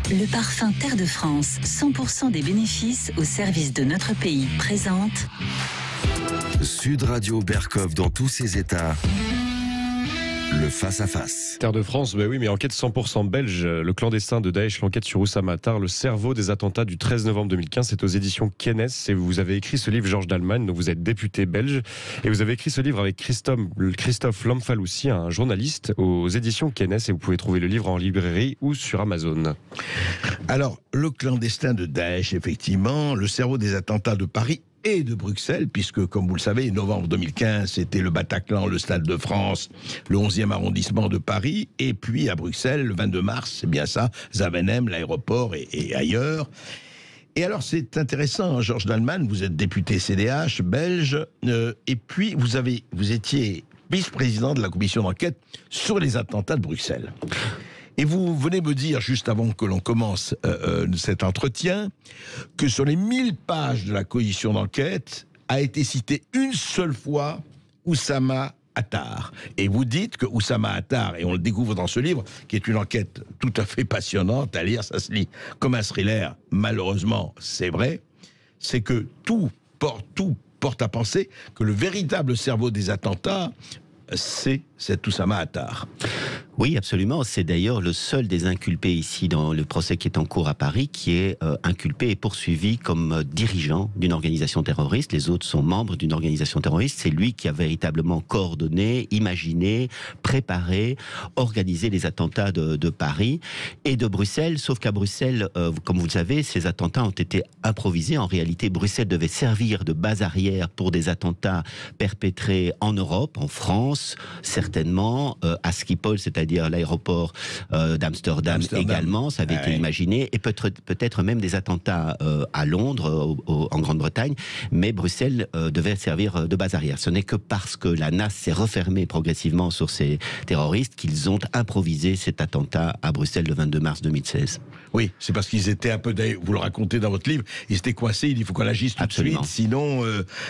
Le parfum Terre de France, 100% des bénéfices au service de notre pays, présente Sud Radio Berkov dans tous ses états. Le face-à-face. Terre de France, ben oui, mais enquête 100% belge. Le clandestin de Daesh, l'enquête sur Oussama Attar, le cerveau des attentats du 13 novembre 2015. C'est aux éditions Kennes. Et vous avez écrit ce livre, Georges Dallemagne, dont vous êtes député belge. Et vous avez écrit ce livre avec Christophe Lamfaloussi, un journaliste, aux éditions Kennes. Et vous pouvez trouver le livre en librairie ou sur Amazon. Alors, le clandestin de Daesh, effectivement, le cerveau des attentats de Paris et de Bruxelles, puisque, comme vous le savez, novembre 2015, c'était le Bataclan, le Stade de France, le 11e arrondissement de Paris, et puis à Bruxelles, le 22 mars, c'est bien ça, Zaventem, l'aéroport et ailleurs. Et alors, c'est intéressant, Georges Dallemagne, vous êtes député CDH, belge, et puis vous étiez vice-président de la commission d'enquête sur les attentats de Bruxelles. Et vous venez me dire, juste avant que l'on commence cet entretien, que sur les 1000 pages de la commission d'enquête, a été cité une seule fois Oussama Attar. Et vous dites que Oussama Attar, et on le découvre dans ce livre, qui est une enquête tout à fait passionnante à lire, ça se lit comme un thriller, malheureusement, c'est vrai, c'est que tout porte à penser que le véritable cerveau des attentats, c'est Oussama Attar. Oui, absolument. C'est d'ailleurs le seul des inculpés ici dans le procès qui est en cours à Paris qui est inculpé et poursuivi comme dirigeant d'une organisation terroriste. Les autres sont membres d'une organisation terroriste. C'est lui qui a véritablement coordonné, imaginé, préparé, organisé les attentats de Paris et de Bruxelles. Sauf qu'à Bruxelles, comme vous le savez, ces attentats ont été improvisés. En réalité, Bruxelles devait servir de base arrière pour des attentats perpétrés en Europe, en France, certainement, à Schiphol, c'est-à-dire l'aéroport d'Amsterdam également, ça avait été imaginé, et peut-être même des attentats à Londres, en Grande-Bretagne, mais Bruxelles devait servir de base arrière. Ce n'est que parce que la NAS s'est refermée progressivement sur ces terroristes qu'ils ont improvisé cet attentat à Bruxelles le 22 mars 2016. Oui, c'est parce qu'ils étaient un peu, vous le racontez dans votre livre, ils étaient coincés, il faut qu'on agisse tout de suite, sinon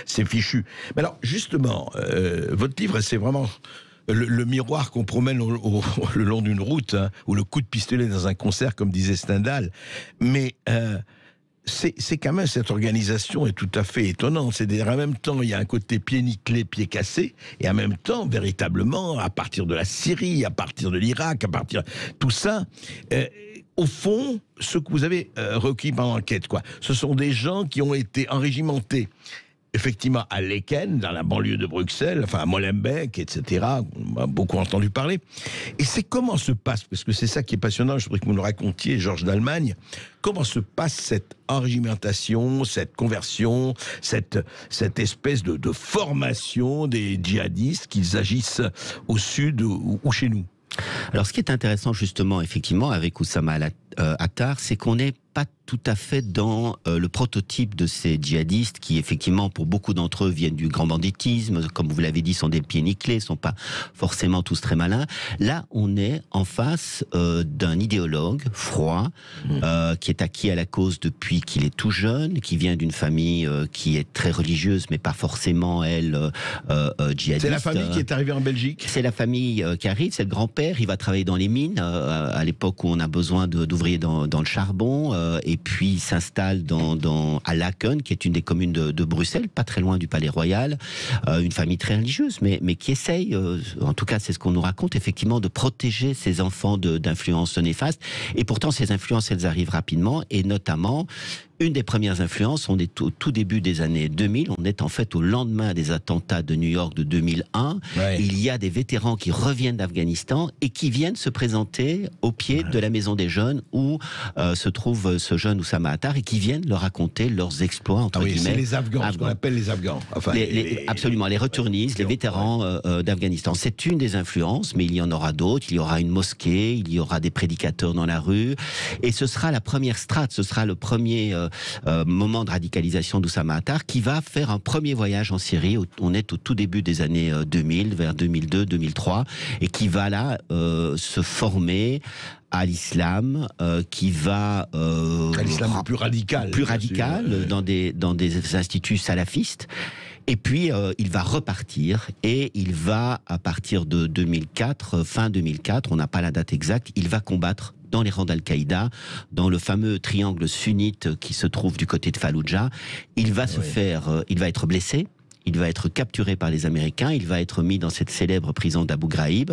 c'est fichu. Mais alors, justement, votre livre, c'est vraiment le miroir qu'on promène le long d'une route, hein, ou le coup de pistolet dans un concert, comme disait Stendhal. Mais c'est quand même, cette organisation est tout à fait étonnante. C'est-à-dire, en même temps, il y a un côté pied nickelé, pied cassé, et en même temps, véritablement, à partir de la Syrie, à partir de l'Irak, à partir de tout ça, au fond, ce que vous avez requis par l'enquête, quoi, ce sont des gens qui ont été enrégimentés, effectivement, à Laeken, dans la banlieue de Bruxelles, enfin à Molenbeek, etc. On a beaucoup entendu parler. Et c'est comment se passe, parce que c'est ça qui est passionnant, je voudrais que vous nous racontiez, Georges Dallemagne, comment se passe cette enrégimentation, cette conversion, cette espèce de formation des djihadistes, qu'ils agissent au sud ou chez nous. Alors, ce qui est intéressant, justement, effectivement, avec Oussama Attar, c'est qu'on n'est pas tout à fait dans le prototype de ces djihadistes qui, effectivement, pour beaucoup d'entre eux, viennent du grand banditisme, comme vous l'avez dit, sont des pieds nickelés, sont pas forcément tous très malins. Là, on est en face d'un idéologue froid, qui est acquis à la cause depuis qu'il est tout jeune, qui vient d'une famille qui est très religieuse, mais pas forcément, elle, djihadiste. C'est la famille qui est arrivée en Belgique. C'est la famille qui arrive, c'est le grand-père, il va travailler dans les mines, à l'époque où on a besoin d'ouvriers dans le charbon, et puis il s'installe à Laken, qui est une des communes de Bruxelles, pas très loin du Palais Royal, une famille très religieuse, mais qui essaye, en tout cas c'est ce qu'on nous raconte, effectivement, de protéger ses enfants d'influences néfastes. Et pourtant ces influences, elles arrivent rapidement, et notamment une des premières influences, on est au tout début des années 2000, on est en fait au lendemain des attentats de New York de 2001. Ouais. Il y a des vétérans qui reviennent d'Afghanistan et qui viennent se présenter au pied de la Maison des Jeunes où se trouve ce jeune Oussama Attar, et qui viennent leur raconter leurs exploits, entre guillemets. C'est les Afghans, ce qu'on appelle les Afghans. Enfin, absolument, les returnistes, les vétérans d'Afghanistan. C'est une des influences, mais il y en aura d'autres. Il y aura une mosquée, il y aura des prédicateurs dans la rue, et ce sera la première strate, ce sera le premier moment de radicalisation d'Oussama Attar, qui va faire un premier voyage en Syrie. On est au tout début des années 2000, vers 2002, 2003, et qui va là se former à l'islam, qui va à l'islam plus radical, dans des instituts salafistes. Et puis, il va repartir, et il va, à partir de 2004, fin 2004, on n'a pas la date exacte, il va combattre dans les rangs d'Al-Qaïda, dans le fameux triangle sunnite qui se trouve du côté de Fallujah. Il va il va être blessé. Il va être capturé par les Américains, il va être mis dans cette célèbre prison d'Abu Ghraib.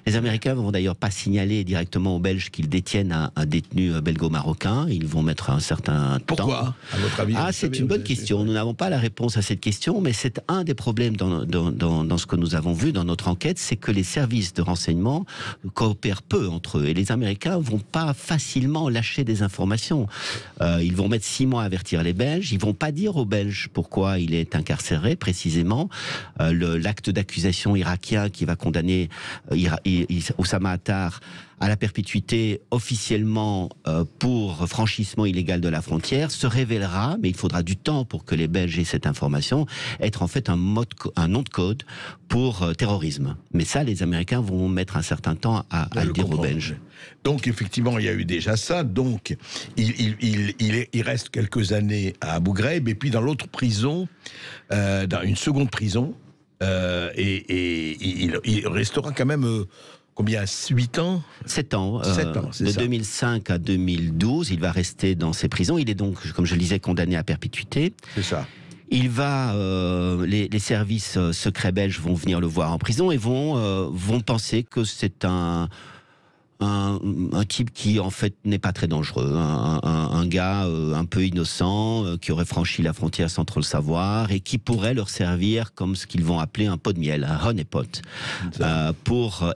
Les Américains vont d'ailleurs pas signaler directement aux Belges qu'ils détiennent un détenu belgo-marocain. Ils vont mettre un certain temps. Pourquoi, à votre avis? C'est une bonne question. Nous n'avons pas la réponse à cette question, mais c'est un des problèmes dans ce que nous avons vu dans notre enquête, c'est que les services de renseignement coopèrent peu entre eux. Et les Américains vont pas facilement lâcher des informations. Ils vont mettre 6 mois à avertir les Belges. Ils vont pas dire aux Belges pourquoi il est incarcéré, précisément. L'acte d'accusation irakien qui va condamner Oussama Attar à la perpétuité officiellement pour franchissement illégal de la frontière se révélera, mais il faudra du temps pour que les Belges aient cette information, être en fait un nom de code pour terrorisme. Mais ça, les Américains vont mettre un certain temps à le dire aux Belges. Donc effectivement, il y a eu déjà ça. Donc il reste quelques années à Abu Ghraib, et puis dans l'autre prison, dans une seconde prison, il restera quand même... combien? 8 ans? 7 ans. 7 ans, de 2005 à 2012, il va rester dans ces prisons. Il est donc, comme je le disais, condamné à perpétuité. C'est ça. Il va, les services secrets belges vont venir le voir en prison et vont penser que c'est un type qui en fait n'est pas très dangereux, un gars un peu innocent qui aurait franchi la frontière sans trop le savoir et qui pourrait leur servir comme ce qu'ils vont appeler un pot de miel, un honeypot.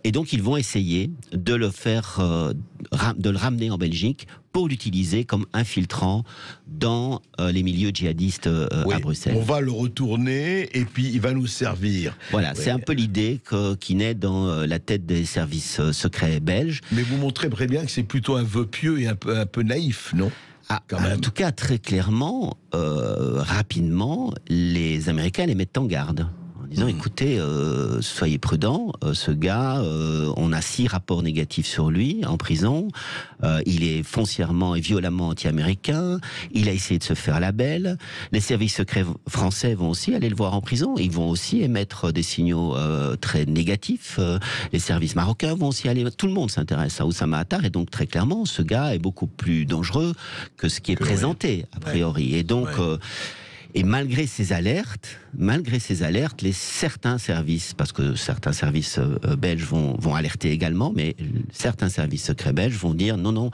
Et donc ils vont essayer de le faire, de le ramener en Belgique pour l'utiliser comme infiltrant dans les milieux djihadistes à Bruxelles. On va le retourner et puis il va nous servir. Voilà, c'est un peu l'idée qui naît dans la tête des services secrets belges. Mais vous montrez très bien que c'est plutôt un vœu pieux et un peu naïf, non? En tout cas, très clairement, rapidement, les Américains les mettent en garde. En disant, écoutez, soyez prudents, ce gars, on a 6 rapports négatifs sur lui en prison, il est foncièrement et violemment anti-américain, il a essayé de se faire la belle, les services secrets français vont aussi aller le voir en prison, ils vont aussi émettre des signaux très négatifs, les services marocains vont aussi aller, tout le monde s'intéresse à Oussama Attar, et donc très clairement, ce gars est beaucoup plus dangereux que ce qui est présenté, a priori. Et donc... Et malgré ces alertes, certains services, parce que certains services belges vont alerter également, mais certains services secrets belges vont dire non,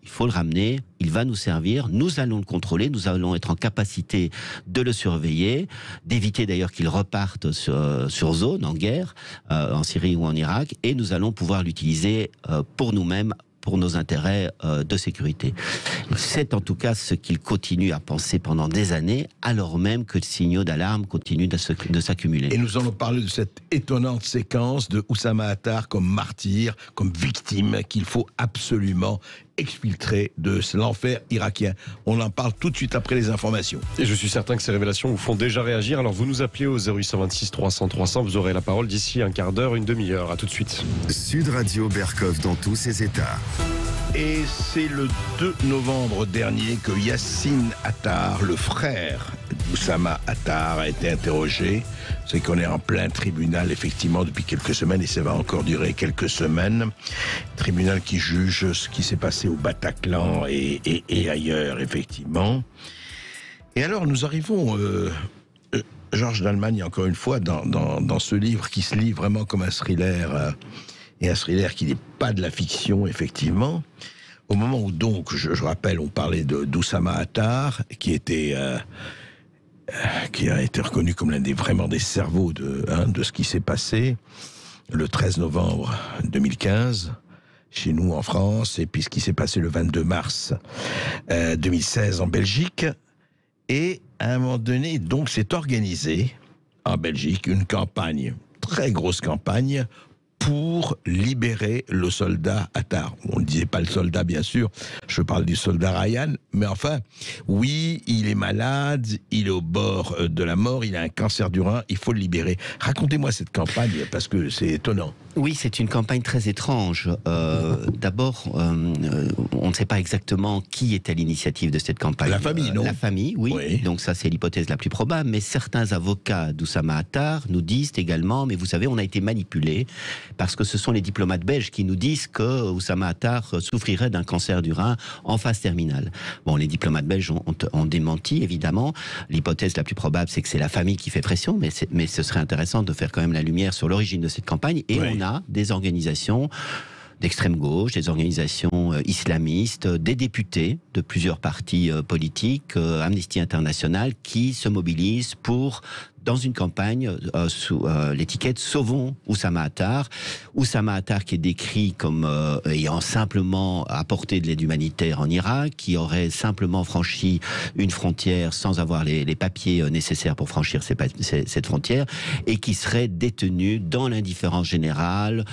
il faut le ramener, il va nous servir, nous allons le contrôler, nous allons être en capacité de le surveiller, d'éviter d'ailleurs qu'il reparte sur zone, en guerre, en Syrie ou en Irak, et nous allons pouvoir l'utiliser pour nous-mêmes, pour nos intérêts de sécurité. C'est en tout cas ce qu'il continue à penser pendant des années, alors même que les signaux d'alarme continuent de s'accumuler. Et nous allons parler de cette étonnante séquence de Oussama Attar comme martyr, comme victime, qu'il faut absolument exfiltrer de l'enfer irakien. On en parle tout de suite après les informations. Et je suis certain que ces révélations vous font déjà réagir. Alors vous nous appelez au 0826 300 300, vous aurez la parole d'ici un quart d'heure, une demi-heure. À tout de suite. Sud Radio Berkov dans tous ses états. Et c'est le 2 novembre dernier que Yassine Attar, le frère d'Oussama Attar, a été interrogé. C'est qu'on est en plein tribunal, effectivement, depuis quelques semaines, et ça va encore durer quelques semaines. Tribunal qui juge ce qui s'est passé au Bataclan et ailleurs, effectivement. Et alors, nous arrivons... Georges d'Allemagne, encore une fois, dans ce livre qui se lit vraiment comme un thriller... et un thriller qui n'est pas de la fiction, effectivement. Au moment où, donc, je rappelle, on parlait d'Oussama Attar, qui a été reconnu comme l'un des cerveaux de ce qui s'est passé le 13 novembre 2015, chez nous en France, et puis ce qui s'est passé le 22 mars 2016 en Belgique. Et à un moment donné, donc, s'est organisé en Belgique une campagne, très grosse campagne, pour libérer le soldat Attar. On ne disait pas le soldat, bien sûr, je parle du soldat Ryan, mais enfin, oui, il est malade, il est au bord de la mort, il a un cancer du rein, il faut le libérer. Racontez-moi cette campagne, parce que c'est étonnant. Oui, c'est une campagne très étrange. D'abord, on ne sait pas exactement qui est à l'initiative de cette campagne. La famille, non ? La famille, oui. Donc ça, c'est l'hypothèse la plus probable. Mais certains avocats d'Oussama Attar nous disent également, mais vous savez, on a été manipulés parce que ce sont les diplomates belges qui nous disent que Oussama Attar souffrirait d'un cancer du rein en phase terminale. Bon, les diplomates belges ont démenti, évidemment. L'hypothèse la plus probable, c'est que c'est la famille qui fait pression, mais ce serait intéressant de faire quand même la lumière sur l'origine de cette campagne. Et on a des organisations d'extrême gauche, des organisations islamistes, des députés de plusieurs partis politiques, Amnesty International, qui se mobilisent pour, dans une campagne sous l'étiquette « Sauvons Oussama Attar ». Oussama Attar qui est décrit comme ayant simplement apporté de l'aide humanitaire en Irak, qui aurait simplement franchi une frontière sans avoir les papiers nécessaires pour franchir cette frontière, et qui serait détenu dans l'indifférence générale,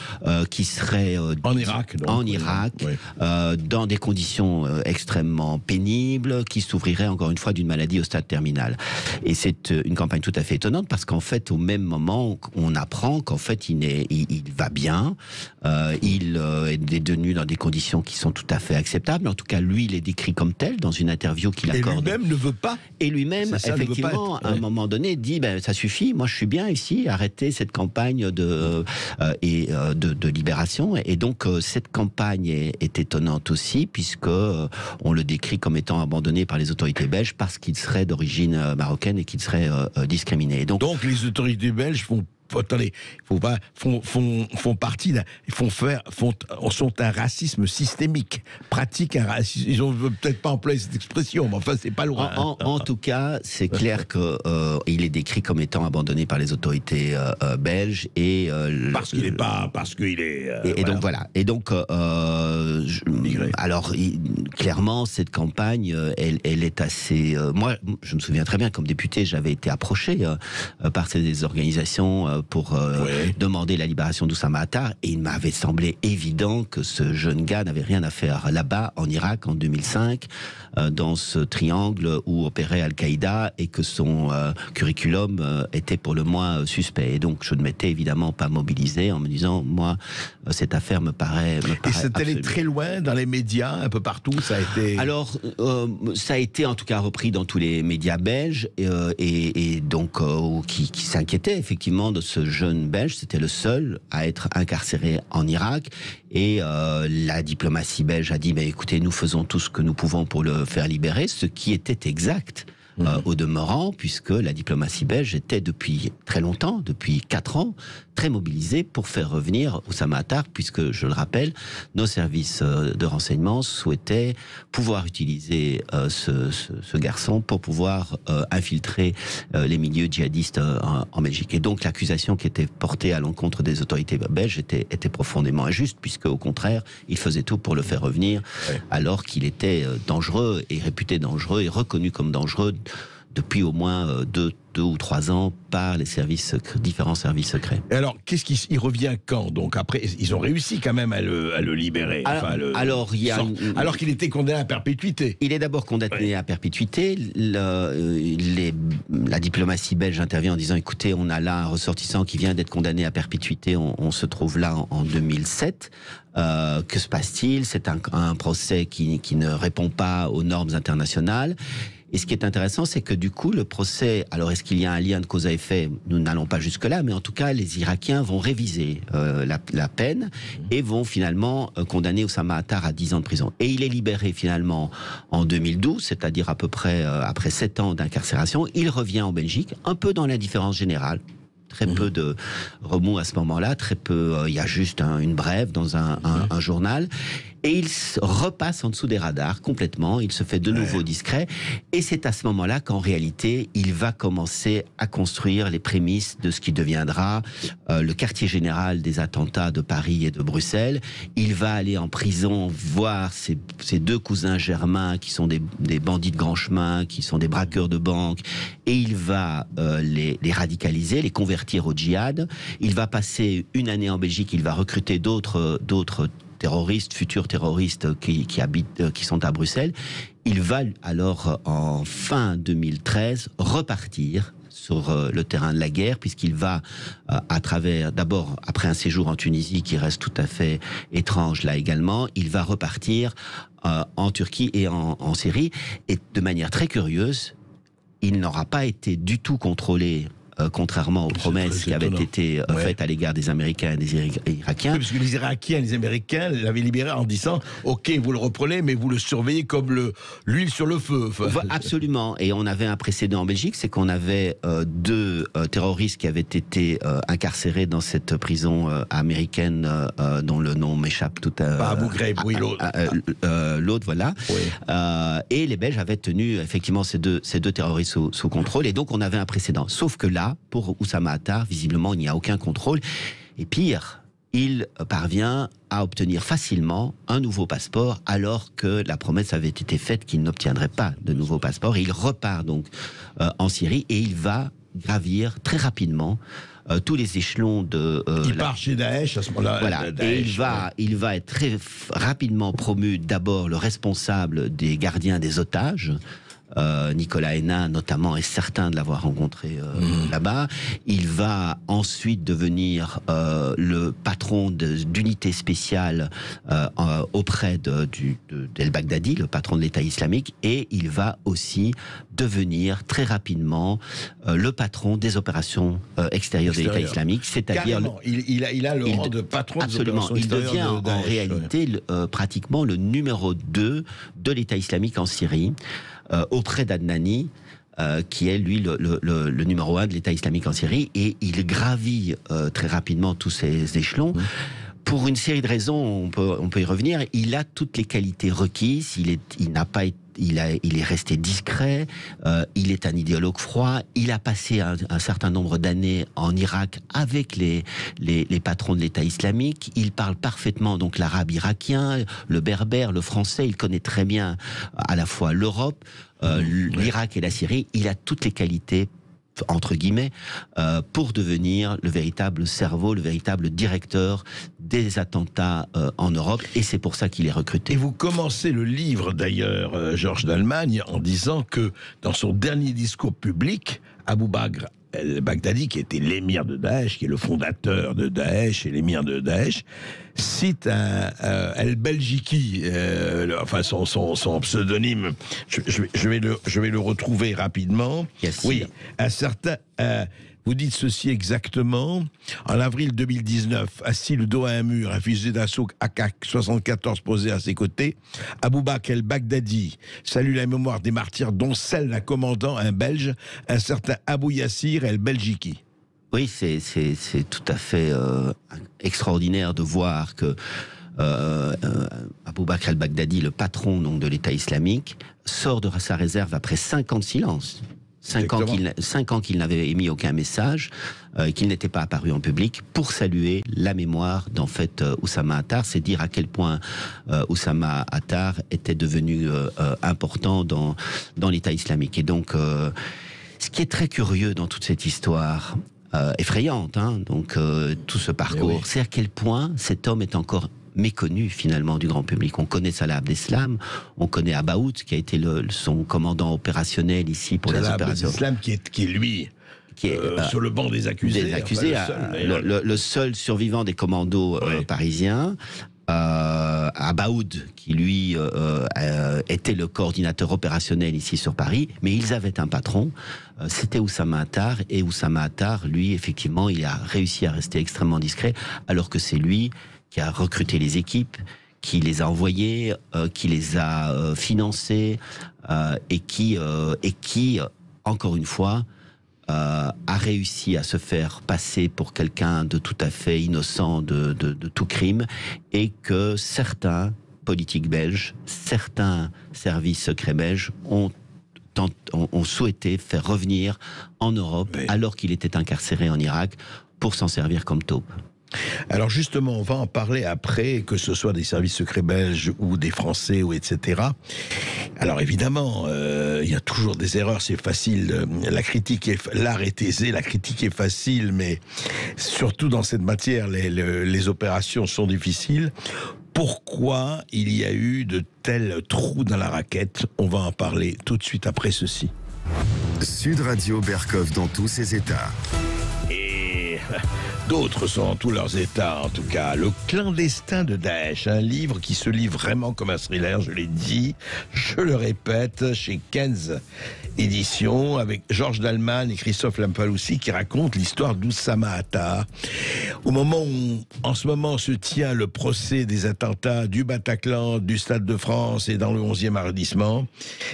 qui serait en Irak, donc, en Irak, dans des conditions extrêmement pénibles, qui souffrirait encore une fois d'une maladie au stade terminal. Et c'est une campagne tout à fait étonnante, parce qu'en fait, au même moment, on apprend qu'en fait, il va bien, il est détenu dans des conditions qui sont tout à fait acceptables. En tout cas, lui, il est décrit comme tel dans une interview qu'il accorde. Et lui-même ne veut pas. Et lui-même, effectivement, à un moment donné, dit ça suffit, moi je suis bien ici, arrêtez cette campagne de libération. Et donc, cette campagne est étonnante aussi, puisque on le décrit comme étant abandonné par les autorités belges parce qu'il serait d'origine marocaine et qu'il serait discriminé. Donc les autorités belges font partie sont un racisme systémique, pratiquent un racisme. Ils ont peut-être pas employé cette expression, mais enfin c'est pas loin. En tout cas, c'est clair que il est décrit comme étant abandonné par les autorités belges et parce qu'il est et donc voilà. Et donc alors clairement cette campagne, elle est assez. Moi, je me souviens très bien, comme député, j'avais été approché par ces organisations pour demander la libération d'Oussama Attar, et il m'avait semblé évident que ce jeune gars n'avait rien à faire là-bas, en Irak, en 2005, dans ce triangle où opérait Al-Qaïda, et que son curriculum était pour le moins suspect. Et donc je ne m'étais évidemment pas mobilisé en me disant, moi, cette affaire me paraît et c'est allé très loin dans les médias, un peu partout, ça a été... Alors, ça a été en tout cas repris dans tous les médias belges, et donc qui s'inquiétaient effectivement de ce jeune Belge. C'était le seul à être incarcéré en Irak, et la diplomatie belge a dit écoutez, nous faisons tout ce que nous pouvons pour le faire libérer, ce qui était exact. Au demeurant, puisque la diplomatie belge était depuis très longtemps, depuis 4 ans, très mobilisée pour faire revenir Oussama Attar, puisque, je le rappelle, nos services de renseignement souhaitaient pouvoir utiliser ce garçon pour pouvoir infiltrer les milieux djihadistes en Belgique. Et donc l'accusation qui était portée à l'encontre des autorités belges était profondément injuste, puisque au contraire, ils faisaient tout pour le faire revenir, alors qu'il était dangereux et réputé dangereux et reconnu comme dangereux depuis au moins 2 ou 3 ans par les différents services secrets. Et alors, il revient quand ? Donc après, ils ont réussi quand même à le libérer. Alors qu'il était condamné à perpétuité. Il est d'abord condamné à perpétuité. La diplomatie belge intervient en disant, écoutez, on a là un ressortissant qui vient d'être condamné à perpétuité, on se trouve là en 2007. Que se passe-t-il ? C'est un procès qui ne répond pas aux normes internationales. Et ce qui est intéressant, c'est que du coup, le procès, alors est-ce qu'il y a un lien de cause à effet ? Nous n'allons pas jusque-là, mais en tout cas, les Irakiens vont réviser la peine et vont finalement condamner Oussama Attar à 10 ans de prison. Et il est libéré finalement en 2012, c'est-à-dire à peu près après 7 ans d'incarcération. Il revient en Belgique, un peu dans l'indifférence générale. Très peu de remous à ce moment-là, très peu. Il y a juste une brève dans un journal. Et il repasse en dessous des radars complètement, il se fait de nouveau discret, et c'est à ce moment-là qu'en réalité, il va commencer à construire les prémices de ce qui deviendra le quartier général des attentats de Paris et de Bruxelles. Il va aller en prison voir ses 2 cousins germains qui sont des bandits de grand chemin, qui sont des braqueurs de banques, et il va les radicaliser, les convertir au djihad. Il va passer 1 année en Belgique, il va recruter d'autres terroristes, futurs terroristes qui sont à Bruxelles. Il va alors, en fin 2013, repartir sur le terrain de la guerre, puisqu'il va d'abord, après un séjour en Tunisie qui reste tout à fait étrange là également, il va repartir en Turquie et en Syrie. Et de manière très curieuse, il n'aura pas été du tout contrôlé, contrairement aux promesses qui avaient été faites à l'égard des Américains et des Irakiens. Oui, parce que les Irakiens et les Américains l'avaient libéré en disant « Ok, vous le reprenez, mais vous le surveillez comme l'huile sur le feu. » Absolument. Et on avait un précédent en Belgique, c'est qu'on avait deux terroristes qui avaient été incarcérés dans cette prison américaine dont le nom m'échappe tout à... Pas Abu Ghraib, oui, l'autre. L'autre, voilà. Oui. Et les Belges avaient tenu effectivement ces deux terroristes sous contrôle. Et donc on avait un précédent. Sauf que là, pour Oussama Attar, visiblement, il n'y a aucun contrôle. Et pire, il parvient à obtenir facilement un nouveau passeport, alors que la promesse avait été faite qu'il n'obtiendrait pas de nouveau passeport. Et il repart donc en Syrie et il va gravir très rapidement tous les échelons de... il part chez Daesh à ce moment-là. Voilà, Daesh, et il va être très rapidement promu d'abord le responsable des gardiens des otages. Nicolas Hénin notamment est certain de l'avoir rencontré là-bas. Il va ensuite devenir le patron d'unité spéciale auprès d'El-Baghdadi, le patron de l'État islamique, et il va aussi devenir très rapidement le patron des opérations extérieures de l'État islamique, c'est-à-dire il a le rang de patron des opérations extérieures. Il devient en réalité pratiquement le numéro 2 de l'État islamique en Syrie. Auprès d'Adnani, qui est lui le numéro 1 de l'État islamique en Syrie, et il gravit très rapidement tous ces échelons. Pour une série de raisons, on peut y revenir. Il a toutes les qualités requises. Il est resté discret. Il est un idéologue froid. Il a passé un certain nombre d'années en Irak avec les patrons de l'État islamique. Il parle parfaitement donc l'arabe irakien, le berbère, le français. Il connaît très bien à la fois l'Europe, l'Irak et la Syrie. Il a toutes les qualités, entre guillemets, pour devenir le véritable cerveau, le véritable directeur des attentats en Europe, et c'est pour ça qu'il est recruté. Et vous commencez le livre d'ailleurs, Georges d'Allemagne, en disant que dans son dernier discours public, Abou Bakr el-Baghdadi, qui était l'émir de Daesh, qui est le fondateur de Daesh et l'émir de Daesh, cite El-Belgiki, enfin son pseudonyme, je vais le retrouver rapidement. Yassir. Oui, un certain... vous dites ceci exactement. En avril 2019, assis le dos à un mur, un fusil d'assaut AK-74 posé à ses côtés, Abou Bakr el-Baghdadi salue la mémoire des martyrs, dont celle d'un commandant, un Belge, un certain Abou Yassir el-Belgiki. Oui, c'est tout à fait extraordinaire de voir que Abou Bakr el-Baghdadi, le patron donc, de l'État islamique, sort de sa réserve après 5 ans de silence. 5 ans qu'il n'avait émis aucun message, qu'il n'était pas apparu en public, pour saluer la mémoire d'en fait Oussama Attar. C'est dire à quel point Oussama Attar était devenu important dans l'État islamique. Et donc, ce qui est très curieux dans toute cette histoire, effrayante, hein, donc tout ce parcours, c'est à quel point cet homme est encore méconnu finalement du grand public. On connaît Salah Abdeslam, on connaît Abaoud, qui a été son commandant opérationnel ici pour les opérations. Salah Abdeslam qui est lui, qui est sur le banc des accusés. Le seul survivant des commandos parisiens. Abaoud, qui lui était le coordinateur opérationnel ici sur Paris, mais ils avaient un patron, c'était Oussama Attar, et Oussama Attar, lui, effectivement, il a réussi à rester extrêmement discret, alors que c'est lui qui a recruté les équipes, qui les a envoyées, qui les a financées, et qui, encore une fois, a réussi à se faire passer pour quelqu'un de tout à fait innocent de tout crime, et que certains politiques belges, certains services secrets belges ont souhaité faire revenir en Europe, alors qu'il était incarcéré en Irak, pour s'en servir comme taupe. Alors justement, on va en parler après, que ce soit des services secrets belges ou des Français ou etc. Alors évidemment, il y a toujours des erreurs, c'est facile. L'art est aisé, la critique est facile, mais surtout dans cette matière, les opérations sont difficiles. Pourquoi il y a eu de tels trous dans la raquette? On va en parler tout de suite après ceci. Sud Radio Berkov dans tous ses états. Et d'autres sont dans tous leurs états, en tout cas. Le clandestin de Daesh, un livre qui se lit vraiment comme un thriller, je l'ai dit, je le répète, chez Kenz Éditions, avec Georges Dallman et Christophe Lampaloussi, qui racontent l'histoire d'Oussama Attar. Au moment où, en ce moment, se tient le procès des attentats du Bataclan, du Stade de France et dans le 11e arrondissement,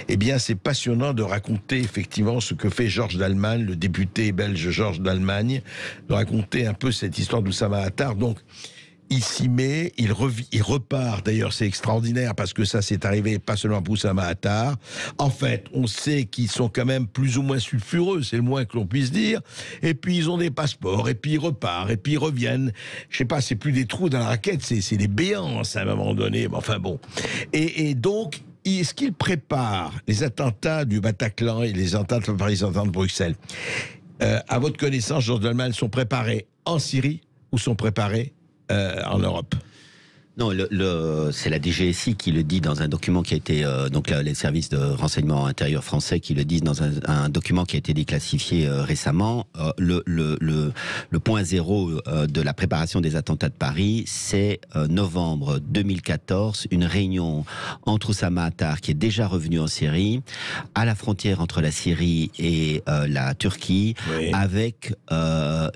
eh bien, c'est passionnant de raconter effectivement ce que fait Georges Dallman, le député belge Georges Dallman, de raconter un peu cette histoire d'Oussama Attar. Donc, il s'y met, il repart. D'ailleurs, c'est extraordinaire parce que ça s'est arrivé pas seulement pour Oussama Attar. En fait, on sait qu'ils sont quand même plus ou moins sulfureux, c'est le moins que l'on puisse dire. Et puis, ils ont des passeports, et puis ils repartent, et puis ils reviennent. Je sais pas, c'est plus des trous dans la raquette, c'est des béances à un moment donné. Mais enfin bon. Et donc, est-ce qu'ils préparent les attentats du Bataclan et les attentats de Paris, les attentats de Bruxelles? À votre connaissance, Georges Dallman, sont préparés en Syrie ou sont préparés en Europe? Non, c'est la DGSI qui le dit dans un document qui a été donc les services de renseignement intérieur français qui le disent dans un document qui a été déclassifié récemment. Le point zéro de la préparation des attentats de Paris, c'est novembre 2014, une réunion entre Oussama Attar, qui est déjà revenu en Syrie, à la frontière entre la Syrie et la Turquie, oui, avec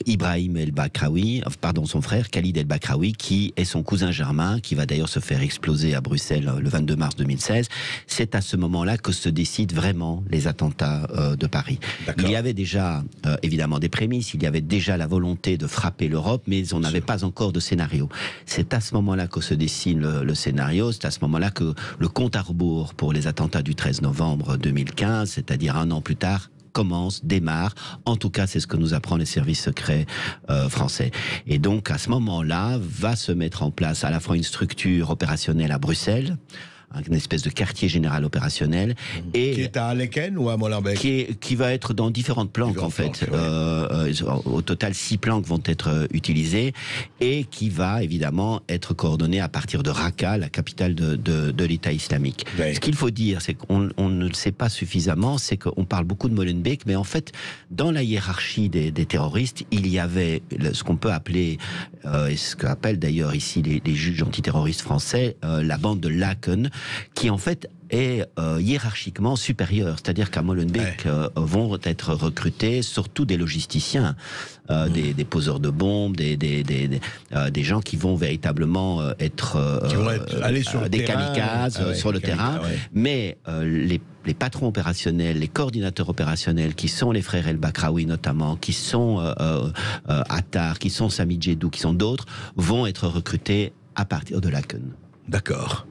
Ibrahim El-Bakraoui, pardon, son frère Khalid El-Bakraoui, qui est son cousin germain, qui va d'ailleurs se faire exploser à Bruxelles le 22 mars 2016. C'est à ce moment-là que se décident vraiment les attentats de Paris. Il y avait déjà évidemment des prémices, il y avait déjà la volonté de frapper l'Europe, mais on n'avait pas encore de scénario. C'est à ce moment-là que se dessine le scénario, c'est à ce moment-là que le compte à rebours pour les attentats du 13 novembre 2015, c'est-à-dire un an plus tard, démarre. En tout cas, c'est ce que nous apprend les services secrets français. Et donc, à ce moment-là, va se mettre en place à la fois une structure opérationnelle à Bruxelles, une espèce de quartier général opérationnel. Et qui est à Aleken ou à Molenbeek? Qui va être dans différentes planques, en fait. Au total, 6 planques vont être utilisées et qui va évidemment être coordonné à partir de Raqqa, la capitale de l'État islamique. Oui. Ce qu'il faut dire, c'est qu'on ne le sait pas suffisamment, c'est qu'on parle beaucoup de Molenbeek, mais en fait, dans la hiérarchie des terroristes, il y avait ce qu'on peut appeler, et ce qu'appellent d'ailleurs ici les juges antiterroristes français, la bande de Laken, qui en fait est hiérarchiquement supérieure. C'est-à-dire qu'à Molenbeek vont être recrutés surtout des logisticiens, des poseurs de bombes, des gens qui vont véritablement être aller sur des kamikazes sur le terrain. Mais les patrons opérationnels, les coordinateurs opérationnels, qui sont les frères El-Bakraoui notamment, qui sont Attar, qui sont Sami Djedou, qui sont d'autres, vont être recrutés à partir de Laken. D'accord.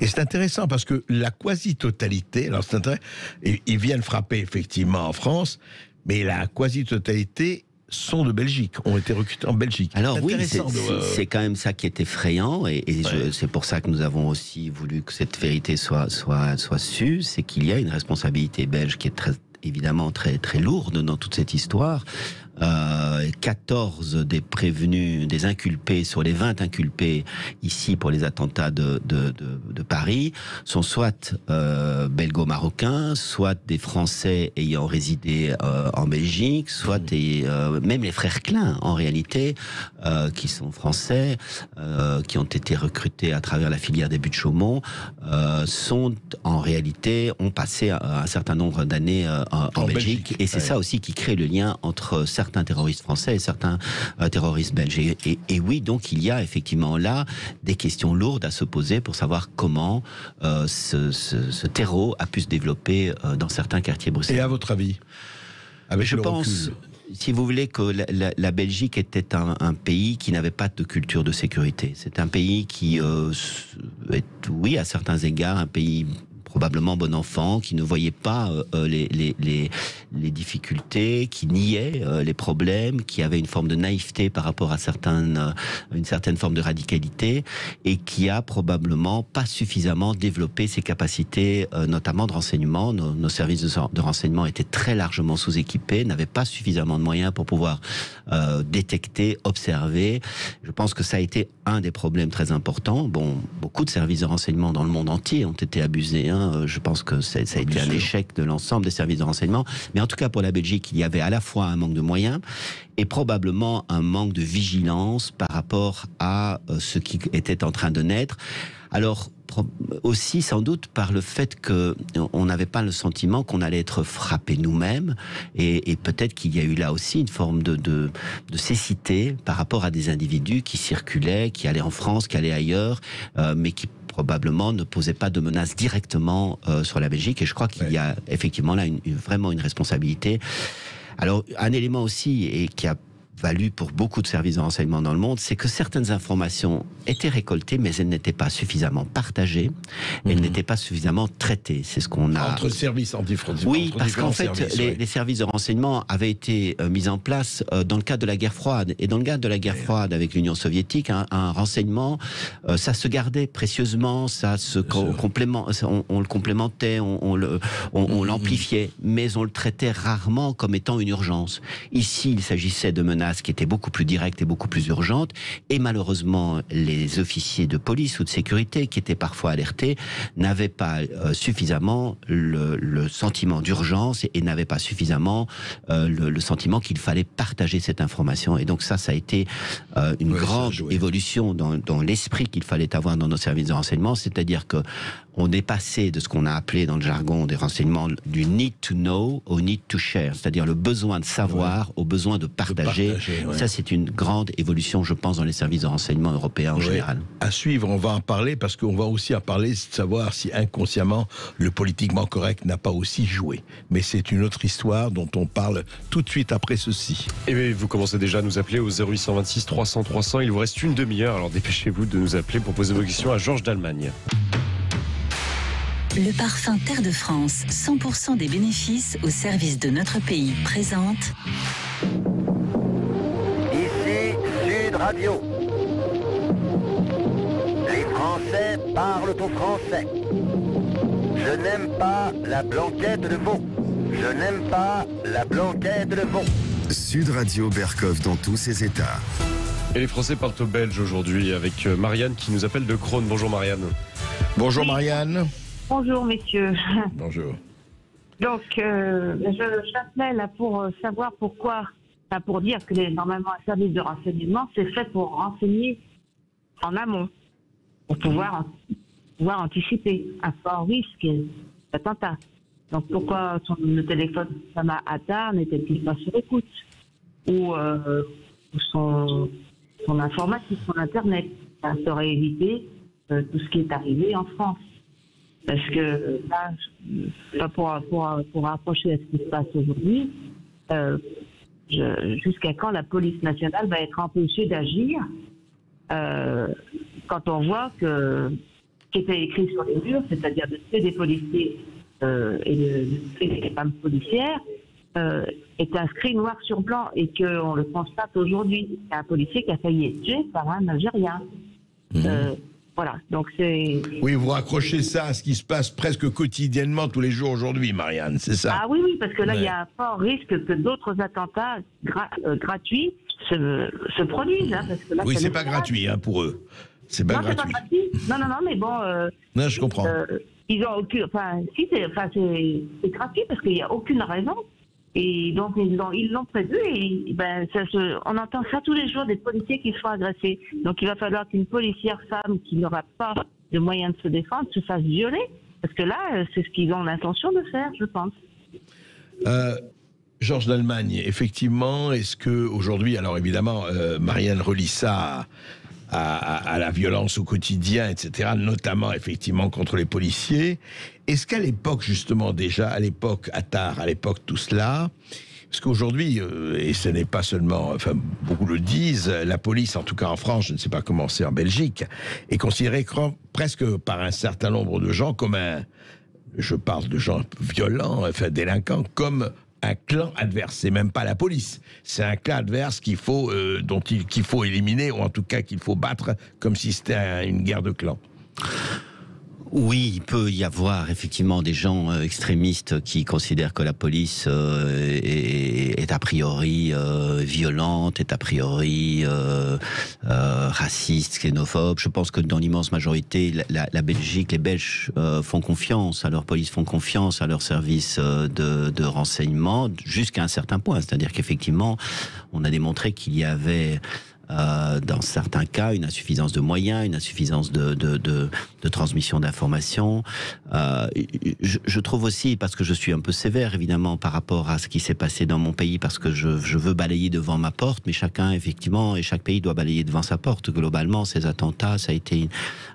Et c'est intéressant parce que la quasi-totalité, alors c'est intéressant, ils viennent frapper effectivement en France, mais la quasi-totalité sont de Belgique, ont été recrutés en Belgique. Alors oui, c'est quand même ça qui est effrayant, et c'est pour ça que nous avons aussi voulu que cette vérité soit sue, c'est qu'il y a une responsabilité belge qui est évidemment très lourde dans toute cette histoire. 14 des prévenus, des inculpés sur les 20 inculpés ici pour les attentats de Paris sont soit belgo-marocains, soit des Français ayant résidé en Belgique, soit même les frères Klein en réalité, qui sont français, qui ont été recrutés à travers la filière des Buttes-Chaumont, sont en réalité, ont passé un certain nombre d'années en Belgique, et c'est ça aussi qui crée le lien entre certains terroristes français et certains terroristes belges. Et oui, donc il y a effectivement là des questions lourdes à se poser pour savoir comment ce terreau a pu se développer dans certains quartiers bruxellois. Et à votre avis, avec je pense, si vous voulez, que la Belgique était un pays qui n'avait pas de culture de sécurité. C'est un pays qui est, oui, à certains égards, un pays probablement bon enfant, qui ne voyait pas les difficultés, qui niait les problèmes, qui avait une forme de naïveté par rapport à une certaine forme de radicalité, et qui a probablement pas suffisamment développé ses capacités, notamment de renseignement. Nos services de renseignement étaient très largement sous-équipés, n'avaient pas suffisamment de moyens pour pouvoir détecter, observer. Je pense que ça a été un des problèmes très importants. Bon, beaucoup de services de renseignement dans le monde entier ont été abusés. Je pense que ça a été un échec de l'ensemble des services de renseignement. Mais Mais en tout cas, pour la Belgique, il y avait à la fois un manque de moyens et probablement un manque de vigilance par rapport à ce qui était en train de naître. Alors, aussi sans doute par le fait qu'on n'avait pas le sentiment qu'on allait être frappé nous-mêmes, et peut-être qu'il y a eu là aussi une forme de cécité par rapport à des individus qui circulaient, qui allaient en France, qui allaient ailleurs, mais qui probablement ne posaient pas de menace directement sur la Belgique. Et je crois qu'il y a effectivement là vraiment une responsabilité. Alors, un élément aussi, et qui a valu pour beaucoup de services de renseignement dans le monde, c'est que certaines informations étaient récoltées, mais elles n'étaient pas suffisamment partagées, elles n'étaient pas suffisamment traitées. C'est ce qu'on a... Entre services anti-frontières. Oui, parce qu'en fait, les services de renseignement avaient été mis en place dans le cadre de la guerre froide. Et dans le cadre de la guerre froide avec l'Union soviétique, un renseignement, ça se gardait précieusement, ça se on le complémentait, on l'amplifiait, mais on le traitait rarement comme étant une urgence. Ici, il s'agissait de menaces qui étaient beaucoup plus directes et beaucoup plus urgentes, et malheureusement les officiers de police ou de sécurité qui étaient parfois alertés n'avaient pas suffisamment le sentiment d'urgence et n'avaient pas suffisamment le sentiment qu'il fallait partager cette information. Et donc ça a été une grande évolution dans l'esprit qu'il fallait avoir dans nos services de renseignement, c'est-à-dire que on est passé de ce qu'on a appelé dans le jargon des renseignements du need to know au need to share, c'est-à-dire le besoin de savoir au besoin de partager. Ça, c'est une grande évolution, je pense, dans les services de renseignement européens en général. À suivre, on va en parler, parce qu'on va aussi en parler, de savoir si inconsciemment le politiquement correct n'a pas aussi joué. Mais c'est une autre histoire dont on parle tout de suite après ceci. Et bien, vous commencez déjà à nous appeler au 0826 300 300. Il vous reste une demi-heure, alors dépêchez-vous de nous appeler pour poser vos questions à Georges d'Allemagne. Le parfum Terre de France, 100% des bénéfices au service de notre pays, présente... Ici Sud Radio. Les Français parlent au français. Je n'aime pas la blanquette de veau. Je n'aime pas la blanquette de veau. Sud Radio Berkov dans tous ses états. Et les Français parlent au belge aujourd'hui avec Marianne qui nous appelle de Crône. Bonjour Marianne. Bonjour Marianne. Bonjour messieurs. Bonjour. Donc, je t'appelais là pour savoir pourquoi, pour dire que normalement un service de renseignement, c'est fait pour renseigner en amont, pour pouvoir anticiper un fort risque d'attentat. Donc pourquoi le téléphone Oussama Attar n'était-il pas sur écoute, ou son informatique, son Internet? Ça aurait évité tout ce qui est arrivé en France. Parce que là, pour rapprocher à ce qui se passe aujourd'hui, jusqu'à quand la police nationale va être empêchée d'agir quand on voit que ce qui était écrit sur les murs, c'est-à-dire de tuer des policiers et de tuer des femmes policières, est inscrit noir sur blanc et qu'on le constate aujourd'hui. Il y a un policier qui a failli être tué par un Algérien. Voilà, donc c'est... Oui, vous raccrochez ça à ce qui se passe presque quotidiennement tous les jours aujourd'hui, Marianne, c'est ça? Ah oui, parce que là, il y a un fort risque que d'autres attentats gratuits se produisent. Hein, parce que là, oui, c'est pas gratuit pour eux. C'est pas gratuit. C'est pas gratuit. Non, mais bon... non, je comprends. Ils ont aucune... c'est gratuit parce qu'il n'y a aucune raison. Et donc, ils l'ont prévu et on entend ça tous les jours, des policiers qui se font agresser. Donc, il va falloir qu'une policière femme qui n'aura pas de moyens de se défendre se fasse violer. Parce que là, c'est ce qu'ils ont l'intention de faire, je pense. Georges d'Allemagne, effectivement, est-ce que aujourd'hui, alors évidemment, Marianne relie ça à la violence au quotidien, etc., notamment effectivement contre les policiers. Est-ce qu'à l'époque, justement, déjà, à l'époque Attar, à l'époque tout cela, parce qu'aujourd'hui, et ce n'est pas seulement, enfin, beaucoup le disent, la police, en tout cas en France, je ne sais pas comment c'est en Belgique, est considérée presque par un certain nombre de gens comme je parle de gens violents, enfin délinquants, comme un clan adverse. C'est même pas la police, c'est un clan adverse qu'il faut éliminer, ou en tout cas qu'il faut battre, comme si c'était une guerre de clans. Oui, il peut y avoir effectivement des gens extrémistes qui considèrent que la police est a priori violente, est a priori raciste, xénophobe. Je pense que dans l'immense majorité, la Belgique, les Belges font confiance à leur police, font confiance à leurs services de renseignement jusqu'à un certain point. C'est-à-dire qu'effectivement, on a démontré qu'il y avait dans certains cas, une insuffisance de moyens, une insuffisance de transmission d'informations. Je trouve aussi, parce que je suis un peu sévère évidemment par rapport à ce qui s'est passé dans mon pays, parce que je veux balayer devant ma porte, mais chacun effectivement, et chaque pays doit balayer devant sa porte. Globalement, ces attentats, ça a été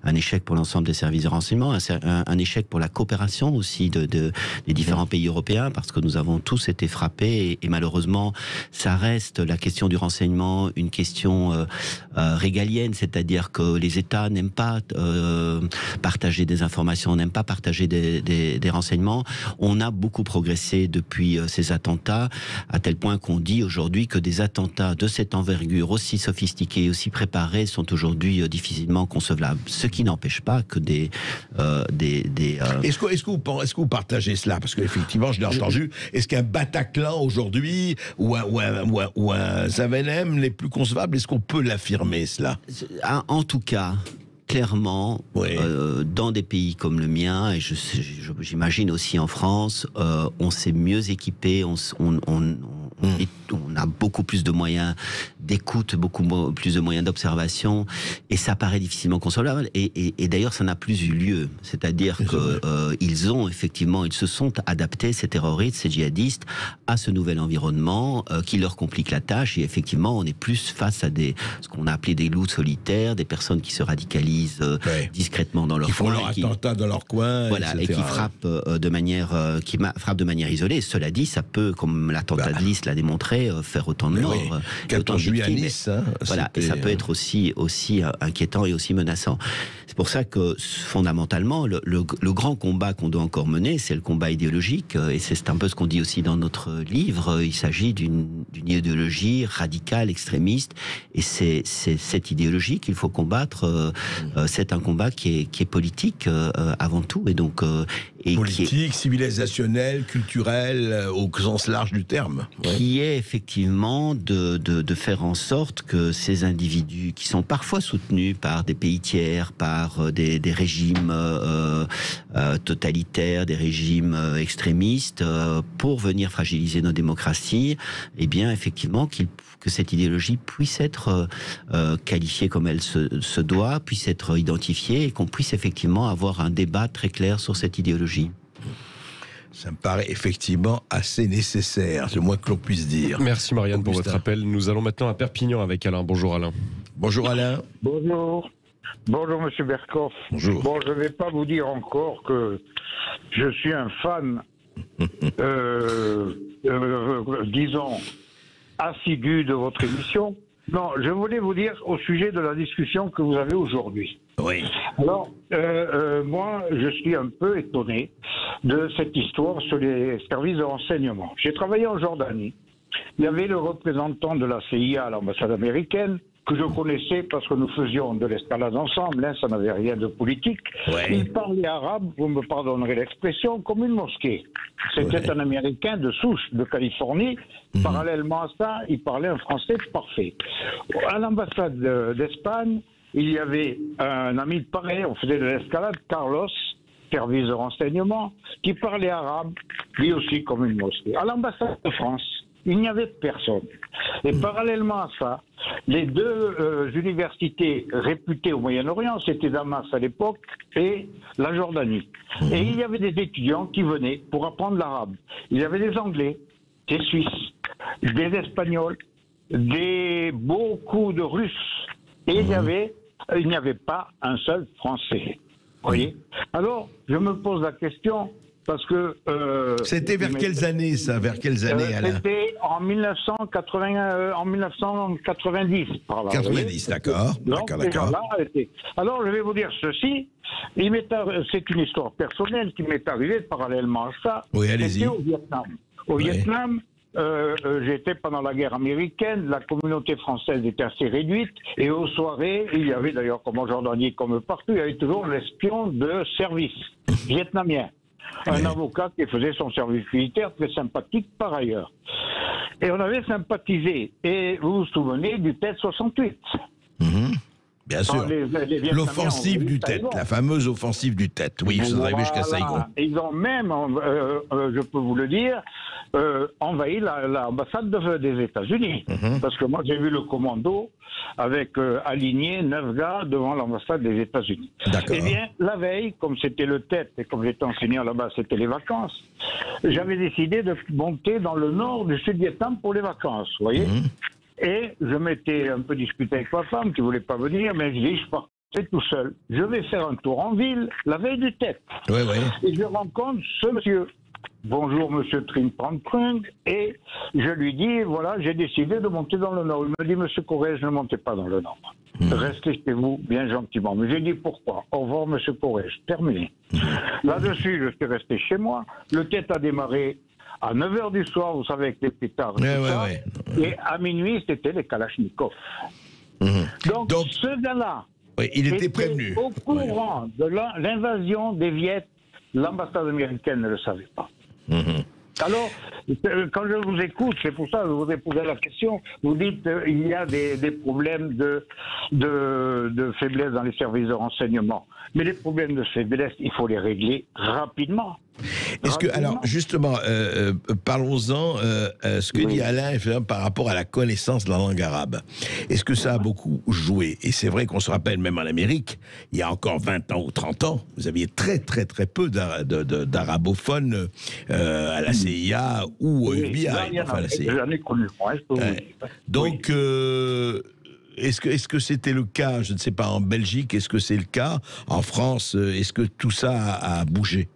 un échec pour l'ensemble des services de renseignement, un échec pour la coopération aussi des différents pays européens, parce que nous avons tous été frappés, et malheureusement, ça reste la question du renseignement, une question régalienne, c'est-à-dire que les États n'aiment pas partager des informations, n'aiment pas partager des renseignements. On a beaucoup progressé depuis ces attentats, à tel point qu'on dit aujourd'hui que des attentats de cette envergure, aussi sophistiqués, aussi préparés, sont aujourd'hui difficilement concevables. Ce qui n'empêche pas que Est-ce que vous partagez cela? Parce qu'effectivement, je l'ai entendu. Est-ce qu'un Bataclan aujourd'hui ou un Zaventem n'est plus concevable? Est-ce qu'on peut l'affirmer, cela? En tout cas, clairement, oui. Dans des pays comme le mien, et j'imagine aussi en France, on s'est mieux équipé, on a beaucoup plus de moyens d'écoute, beaucoup plus de moyens d'observation, et ça paraît difficilement concevable. Et d'ailleurs, ça n'a plus eu lieu. C'est-à-dire qu'ils se sont adaptés, ces terroristes, ces djihadistes, à ce nouvel environnement qui leur complique la tâche. Et effectivement, on est plus face à ce qu'on a appelé des loups solitaires, des personnes qui se radicalisent discrètement dans leur coin, qui font leur attentat dans leur coin, voilà, etc. Et qui frappent de manière isolée. Cela dit, ça peut, comme l'attentat de Nice l'a démontré, faire autant de morts. Oui. 14 juillet à Nice. Voilà, et ça peut être aussi inquiétant et aussi menaçant. C'est pour ça que, fondamentalement, le grand combat qu'on doit encore mener, c'est le combat idéologique, et c'est un peu ce qu'on dit aussi dans notre livre. Il s'agit d'une idéologie radicale, extrémiste, et c'est cette idéologie qu'il faut combattre. C'est un combat qui est politique avant tout, et donc politique, civilisationnel, culturel, au sens large du terme. Qui est effectivement de faire en sorte que ces individus, qui sont parfois soutenus par des pays tiers, par des régimes totalitaires, des régimes extrémistes, pour venir fragiliser nos démocraties, eh bien effectivement que cette idéologie puisse être qualifiée comme elle se doit, puisse être identifiée, et qu'on puisse effectivement avoir un débat très clair sur cette idéologie. Ça me paraît effectivement assez nécessaire, c'est le moins que l'on puisse dire. Merci Marianne pour votre appel. Nous allons maintenant à Perpignan avec Alain. Bonjour Alain. Bonjour Alain. Bonjour. Bonjour Monsieur Berkoff. Bonjour. Bon, je ne vais pas vous dire encore que je suis un fan, disons, assidu de votre émission. Non, je voulais vous dire au sujet de la discussion que vous avez aujourd'hui. Oui. Alors, moi, je suis un peu étonné de cette histoire sur les services de renseignement. J'ai travaillé en Jordanie. Il y avait le représentant de la CIA à l'ambassade américaine, que je connaissais parce que nous faisions de l'escalade ensemble, ça n'avait rien de politique. Ouais. Il parlait arabe, vous me pardonnerez l'expression, comme une mosquée. C'était un Américain de souche, de Californie. Parallèlement à ça, il parlait un français parfait. À l'ambassade d'Espagne, il y avait un ami de pareil, on faisait de l'escalade, Carlos, service de renseignement, qui parlait arabe, lui aussi comme une mosquée. À l'ambassade de France, il n'y avait personne. Et parallèlement à ça, les deux universités réputées au Moyen-Orient, c'était Damas à l'époque et la Jordanie. Et il y avait des étudiants qui venaient pour apprendre l'arabe. Il y avait des Anglais, des Suisses, des Espagnols, beaucoup de Russes. Et il n'y avait pas un seul Français. Vous voyez ? Alors, je me pose la question... Parce que c'était vers quelles années ça? Vers quelles années, Alain? C'était en 1990 par là. 90, d'accord. Alors je vais vous dire ceci. C'est une histoire personnelle qui m'est arrivée parallèlement à ça. Oui, allez-y. C'était au Vietnam. Au Vietnam, j'étais pendant la guerre américaine, la communauté française était assez réduite, et aux soirées, il y avait d'ailleurs comme en Jordanie, comme partout, il y avait toujours l'espion de service vietnamien. Un avocat qui faisait son service militaire, très sympathique par ailleurs. Et on avait sympathisé. Et vous vous souvenez du TET 68 ? Bien sûr. L'offensive du TET, la fameuse offensive du TET. Oui, ils sont arrivés jusqu'à Saigon. Ils ont même, je peux vous le dire, envahi l'ambassade des États-Unis. Parce que moi, j'ai vu le commando avec aligné 9 gars devant l'ambassade des États-Unis. Eh bien, la veille, comme c'était le TET et comme j'étais enseignant là-bas, c'était les vacances, j'avais décidé de monter dans le nord du Sud-Vietnam pour les vacances, vous voyez. Et je m'étais un peu discuté avec ma femme qui ne voulait pas venir, mais je dis, je partais tout seul. Je vais faire un tour en ville la veille du TET. Et je rencontre ce monsieur. Bonjour, monsieur Trim-Pram-Trung. Et je lui dis, voilà, j'ai décidé de monter dans le Nord. Il me dit, monsieur Corrèze, ne montez pas dans le Nord. Restez chez vous, bien gentiment. Mais j'ai dit, pourquoi? Au revoir, monsieur Corrèze. Terminé. Là-dessus, je suis resté chez moi. Le TET a démarré à 9h du soir, vous savez, avec les pétards. Et à minuit, c'était les Kalachnikovs. Donc, ce gars-là, il était prévenu. Au courant de l'invasion des Viettes, l'ambassade américaine ne le savait pas. Alors, quand je vous écoute, c'est pour ça que je vous ai posé la question, vous dites qu'il y a des problèmes de faiblesse dans les services de renseignement. Mais les problèmes de faiblesse, il faut les régler rapidement. Est-ce que, alors, justement, parlons-en, ce que dit Alain par rapport à la connaissance de la langue arabe. Est-ce que ça a beaucoup joué? Et c'est vrai qu'on se rappelle, même en Amérique, il y a encore 20 ans ou 30 ans, vous aviez très peu d'arabophones à la CIA ou au FBI. Enfin, la CIA. J'en ai connu. Donc, est-ce que c'était le cas, je ne sais pas, en Belgique? Est-ce que c'est le cas? En France, est-ce que tout ça a bougé?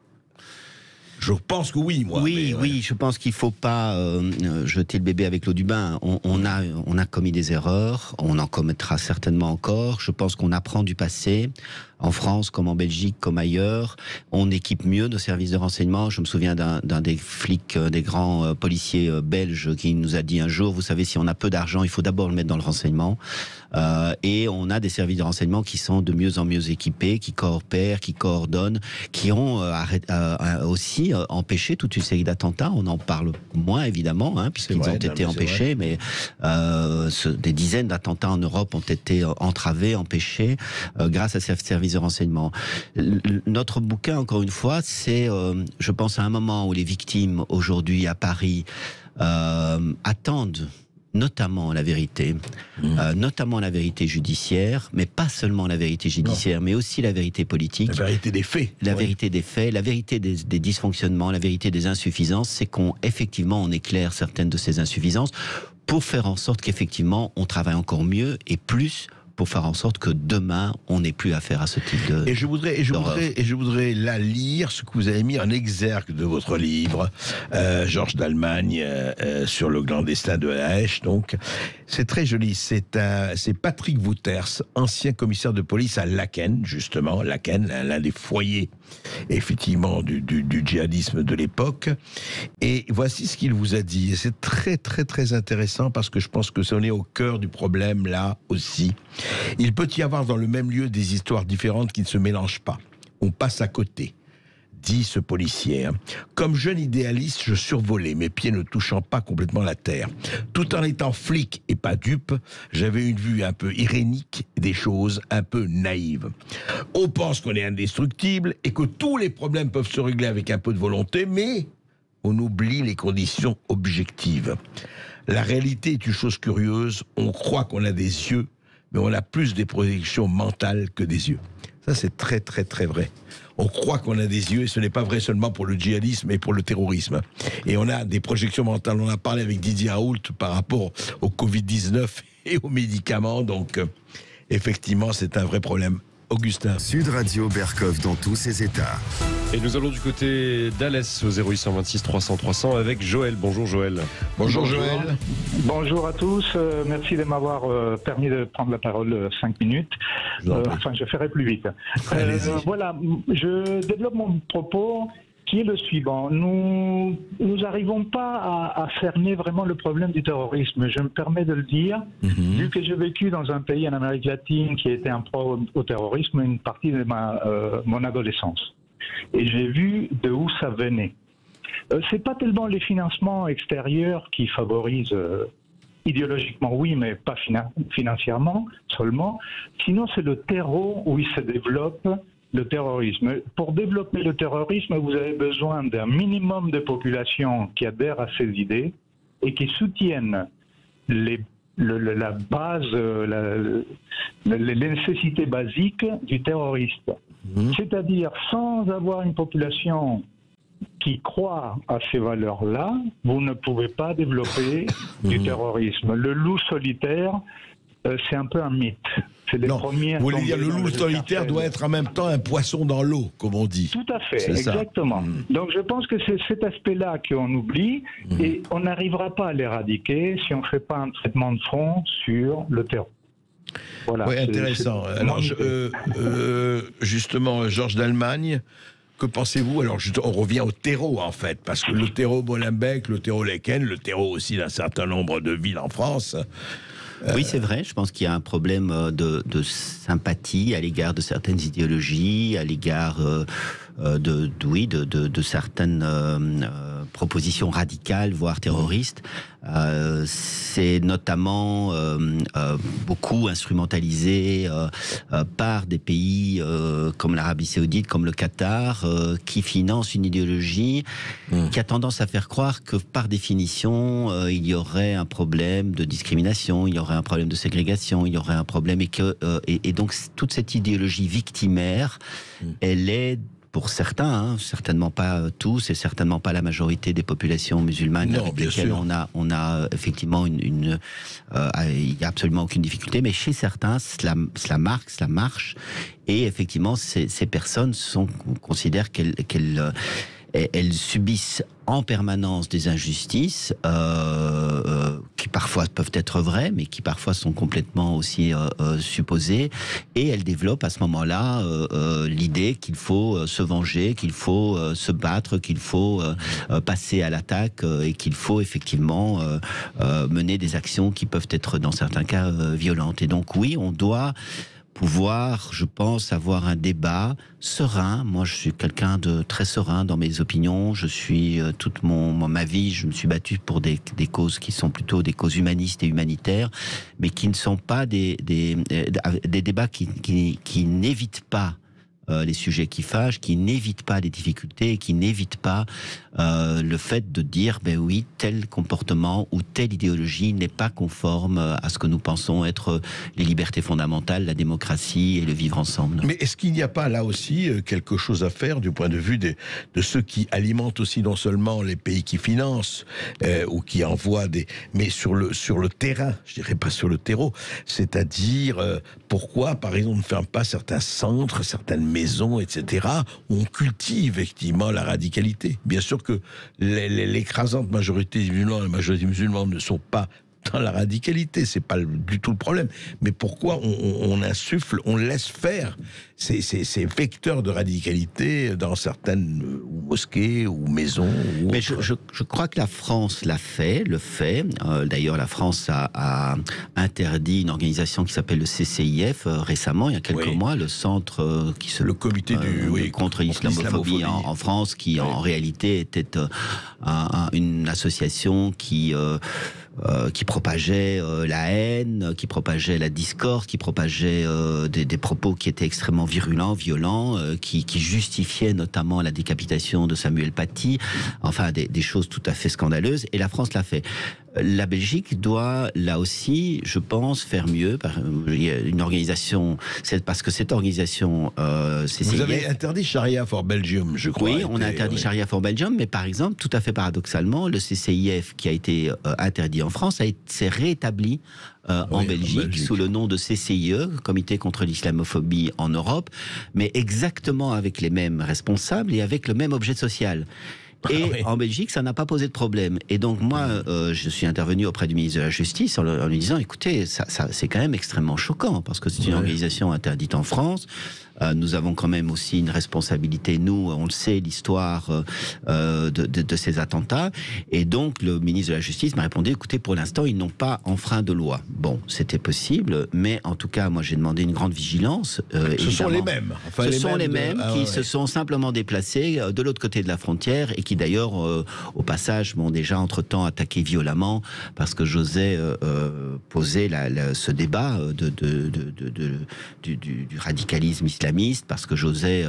Je pense que oui, moi. Oui, je pense qu'il ne faut pas jeter le bébé avec l'eau du bain. On a commis des erreurs, on en commettra certainement encore. Je pense qu'on apprend du passé. En France, comme en Belgique, comme ailleurs, on équipe mieux nos services de renseignement. Je me souviens d'un des flics, des grands policiers belges qui nous a dit un jour, vous savez, si on a peu d'argent, il faut d'abord le mettre dans le renseignement. Et on a des services de renseignement qui sont de mieux en mieux équipés, qui coopèrent, qui coordonnent, qui ont aussi empêché toute une série d'attentats. On en parle moins, évidemment, puisqu'ils ont été empêchés, mais des dizaines d'attentats en Europe ont été entravés, empêchés, grâce à ces services de renseignement. Notre bouquin, encore une fois, c'est, je pense, à un moment où les victimes, aujourd'hui, à Paris, attendent notamment la vérité, notamment la vérité judiciaire, mais pas seulement la vérité judiciaire, mais aussi la vérité politique. La vérité des faits. La vérité des faits, la vérité des dysfonctionnements, la vérité des insuffisances, c'est qu'effectivement on éclaire certaines de ces insuffisances pour faire en sorte qu'effectivement on travaille encore mieux et plus pour faire en sorte que demain, on n'ait plus affaire à ce type de... Et je voudrais là lire ce que vous avez mis en exergue de votre livre, Georges d'Allemagne, sur le clandestin de Daesh. Donc, c'est très joli. C'est Patrick Wouters, ancien commissaire de police à Laken, justement. Laken, l'un des foyers, effectivement, du djihadisme de l'époque. Et voici ce qu'il vous a dit. Et c'est très intéressant parce que je pense que on est au cœur du problème, là, aussi. Il peut y avoir dans le même lieu des histoires différentes qui ne se mélangent pas. On passe à côté, dit ce policier. Comme jeune idéaliste, je survolais, mes pieds ne touchant pas complètement la terre. Tout en étant flic et pas dupe, j'avais une vue un peu irénique des choses, un peu naïve. On pense qu'on est indestructible et que tous les problèmes peuvent se régler avec un peu de volonté, mais on oublie les conditions objectives. La réalité est une chose curieuse, on croit qu'on a des yeux, mais on a plus des projections mentales que des yeux. Ça, c'est très vrai. On croit qu'on a des yeux, et ce n'est pas vrai seulement pour le djihadisme, mais pour le terrorisme. Et on a des projections mentales. On a parlé avec Didier Raoult par rapport au Covid-19 et aux médicaments. Donc, effectivement, c'est un vrai problème. Augustin. Sud Radio Berkov dans tous ses états. Et nous allons du côté d'Alès au 0826 300 300 avec Joël. Bonjour Joël. Bonjour Joël. Bonjour à tous. Merci de m'avoir permis de prendre la parole 5 minutes. Je ferai plus vite. Voilà, je développe mon propos qui est le suivant. Nous n'arrivons pas à cerner vraiment le problème du terrorisme. Je me permets de le dire, vu que j'ai vécu dans un pays en Amérique latine qui était un pro au terrorisme une partie de mon adolescence. Et j'ai vu de où ça venait. C'est pas tellement les financements extérieurs qui favorisent idéologiquement, oui, mais pas financièrement seulement. Sinon, c'est le terreau où il se développe le terrorisme. Pour développer le terrorisme, vous avez besoin d'un minimum de populations qui adhèrent à ces idées et qui soutiennent la base, les nécessités basiques du terroriste. C'est-à-dire, sans avoir une population qui croit à ces valeurs-là, vous ne pouvez pas développer du terrorisme. Le loup solitaire, c'est un peu un mythe. C'est les premiers. Vous voulez dire le loup solitaire doit être en même temps un poisson dans l'eau, comme on dit. Tout à fait, exactement. Donc je pense que c'est cet aspect-là qu'on oublie et on n'arrivera pas à l'éradiquer si on ne fait pas un traitement de fond sur le terreau. Voilà. Oui, intéressant. Alors, justement, Georges d'Allemagne, que pensez-vous? Alors, on revient au terreau, en fait, parce que le terreau Molenbeek, le terreau Lecken, le terreau aussi d'un certain nombre de villes en France. Oui, c'est vrai. Je pense qu'il y a un problème de sympathie à l'égard de certaines idéologies, à l'égard de certaines propositions radicales, voire terroristes. C'est notamment beaucoup instrumentalisé par des pays comme l'Arabie Saoudite, comme le Qatar, qui financent une idéologie qui a tendance à faire croire que, par définition, il y aurait un problème de discrimination, il y aurait un problème de ségrégation, il y aurait un problème et donc toute cette idéologie victimaire, elle est pour certains, certainement pas tous et certainement pas la majorité des populations musulmanes avec lesquelles on a effectivement il n'y a absolument aucune difficulté, mais chez certains cela marche et effectivement ces personnes considèrent qu'elles subissent en permanence des injustices qui parfois peuvent être vraies, mais qui parfois sont complètement aussi supposées. Et elles développent à ce moment-là l'idée qu'il faut se venger, qu'il faut se battre, qu'il faut passer à l'attaque et qu'il faut effectivement mener des actions qui peuvent être dans certains cas violentes. Et donc oui, on doit pouvoir, je pense, avoir un débat serein. Moi, je suis quelqu'un de très serein dans mes opinions. Je suis, toute ma vie, je me suis battu pour des causes qui sont plutôt des causes humanistes et humanitaires, mais qui ne sont pas des débats qui n'évitent pas les sujets qui fâchent, qui n'évitent pas les difficultés, qui n'évitent pas le fait de dire, ben oui, tel comportement ou telle idéologie n'est pas conforme à ce que nous pensons être les libertés fondamentales, la démocratie et le vivre ensemble. Mais est-ce qu'il n'y a pas là aussi quelque chose à faire du point de vue de ceux qui alimentent aussi non seulement les pays qui financent ou qui envoient mais sur le terrain, je dirais pas sur le terreau, c'est-à-dire pourquoi par exemple on ne ferme pas certains centres, certaines maisons, etc., où on cultive effectivement la radicalité. Bien sûr que l'écrasante majorité des musulmans, la majorité des musulmans ne sont pas dans la radicalité, c'est pas du tout le problème. Mais pourquoi on insuffle, on laisse faire ces vecteurs de radicalité dans certaines mosquées ou maisons Mais je crois que la France le fait. D'ailleurs, la France a interdit une organisation qui s'appelle le CCIF récemment, il y a quelques mois, le centre le comité contre l'islamophobie en France, qui en réalité était une association qui propageait la haine, qui propageait la discorde, qui propageait des propos qui étaient extrêmement virulents, violents, qui justifiaient notamment la décapitation de Samuel Paty, enfin des choses tout à fait scandaleuses, et la France l'a fait. La Belgique doit, là aussi, je pense, faire mieux. Il y a une organisation, c'est parce que cette organisation CCIF... Vous avez interdit Sharia for Belgium, je crois. Oui, on a interdit Sharia for Belgium, mais par exemple, tout à fait paradoxalement, le CCIF qui a été interdit en France s'est réétabli en Belgique sous le nom de CCIE, Comité contre l'islamophobie en Europe, mais exactement avec les mêmes responsables et avec le même objet social. Et en Belgique, ça n'a pas posé de problème. Et donc moi, je suis intervenu auprès du ministre de la Justice en lui disant, écoutez, ça c'est quand même extrêmement choquant, parce que c'est une organisation interdite en France, Nous avons quand même aussi une responsabilité, nous, on le sait, l'histoire de ces attentats. Et donc, le ministre de la Justice m'a répondu, écoutez, pour l'instant, ils n'ont pas enfreint de loi. Bon, c'était possible, mais en tout cas, moi, j'ai demandé une grande vigilance. Ce sont les mêmes. Enfin, ce sont les mêmes qui se sont simplement déplacés de l'autre côté de la frontière et qui, d'ailleurs, au passage, m'ont déjà entre-temps attaqué violemment parce que j'osais poser ce débat du radicalisme islamiste, parce que j'osais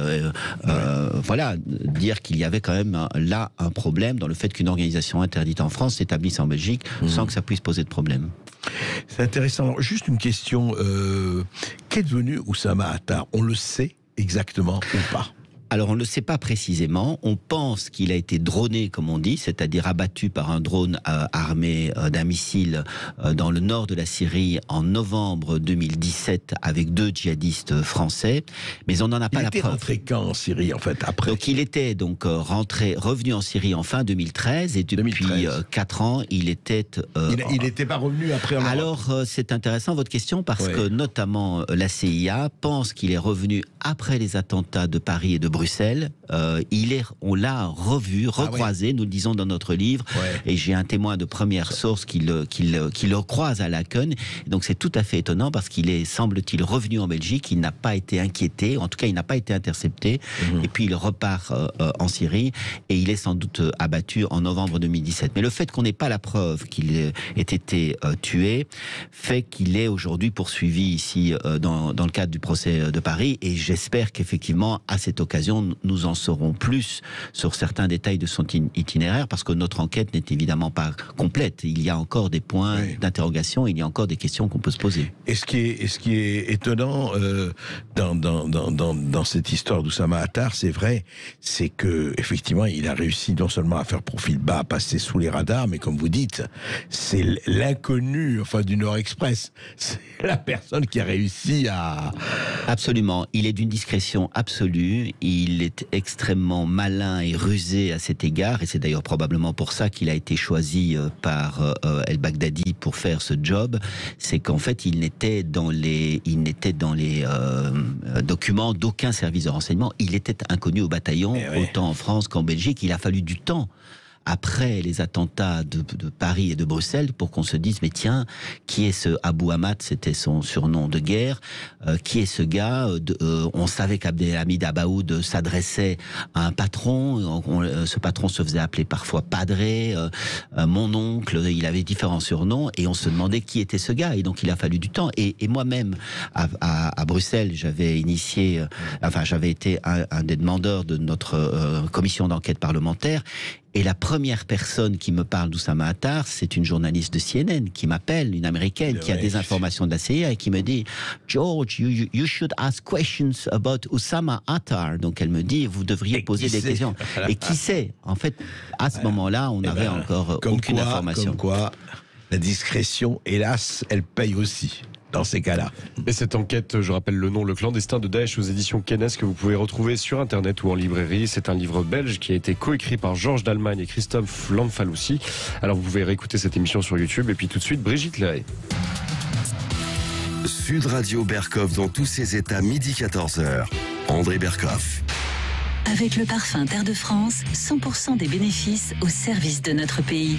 voilà, dire qu'il y avait quand même là un problème dans le fait qu'une organisation interdite en France s'établisse en Belgique sans que ça puisse poser de problème. C'est intéressant. Alors, juste une question. Qu'est devenu Oussama Attar? On le sait exactement ou pas? Alors, on ne le sait pas précisément. On pense qu'il a été droné, comme on dit, c'est-à-dire abattu par un drone armé d'un missile dans le nord de la Syrie en novembre 2017 avec 2 djihadistes français. Mais on n'en a pas la preuve. Il était rentré quand en Syrie, en fait, après? Donc, il était donc revenu en Syrie en fin 2013 et depuis 4 ans, il était... il n'était pas revenu après en Europe. Alors, c'est intéressant votre question parce que notamment la CIA pense qu'il est revenu après les attentats de Paris et de Bruxelles. On l'a revu, recroisé, nous le disons dans notre livre, et j'ai un témoin de première source qui le croise à Laken. Donc c'est tout à fait étonnant parce qu'il est, semble-t-il, revenu en Belgique, il n'a pas été inquiété, en tout cas il n'a pas été intercepté, et puis il repart en Syrie, et il est sans doute abattu en novembre 2017. Mais le fait qu'on n'ait pas la preuve qu'il ait été tué, fait qu'il est aujourd'hui poursuivi ici dans le cadre du procès de Paris, et j'espère qu'effectivement, à cette occasion, nous en saurons plus sur certains détails de son itinéraire, parce que notre enquête n'est évidemment pas complète. Il y a encore des points d'interrogation, il y a encore des questions qu'on peut se poser. Et ce qui est étonnant dans cette histoire d'Oussama Attar, c'est vrai, c'est que effectivement, il a réussi non seulement à faire profil bas, à passer sous les radars, mais comme vous dites, c'est l'inconnu, enfin, du Nord Express. C'est la personne qui a réussi à... Absolument. Il est d'une discrétion absolue. Il est extrêmement malin et rusé à cet égard, et c'est d'ailleurs probablement pour ça qu'il a été choisi par El-Baghdadi pour faire ce job. C'est qu'en fait, il n'était dans les documents d'aucun service de renseignement. Il était inconnu au bataillon, autant en France qu'en Belgique. Il a fallu du temps après les attentats de Paris et de Bruxelles pour qu'on se dise, mais tiens, qui est ce Abou Hamad, c'était son surnom de guerre, qui est ce gars, on savait qu'Abdelhamid Abaoud s'adressait à un patron, ce patron se faisait appeler parfois Padré, mon oncle, il avait différents surnoms, et on se demandait qui était ce gars, et donc il a fallu du temps, et moi-même, à Bruxelles, j'avais initié, j'avais été un des demandeurs de notre commission d'enquête parlementaire. Et la première personne qui me parle d'Oussama Attar, c'est une journaliste de CNN qui m'appelle, une américaine qui a des informations de la CIA et qui me dit « George, you should ask questions about Oussama Attar ». Donc elle me dit « Vous devriez poser des questions ». Et qui sait? En fait, à ce moment-là, on n'avait encore aucune information. Comme quoi, la discrétion, hélas, elle paye aussi dans ces cas-là. Et cette enquête, je rappelle le nom, Le clandestin de Daesh aux éditions Kennes, que vous pouvez retrouver sur Internet ou en librairie. C'est un livre belge qui a été coécrit par Georges Dallemagne et Christophe Landfaloussi. Alors vous pouvez réécouter cette émission sur YouTube. Et puis tout de suite, Brigitte Lahaye. Sud Radio Berkov dans tous ses états, midi 14h. André Berkov. Avec le parfum Terre de France, 100% des bénéfices au service de notre pays.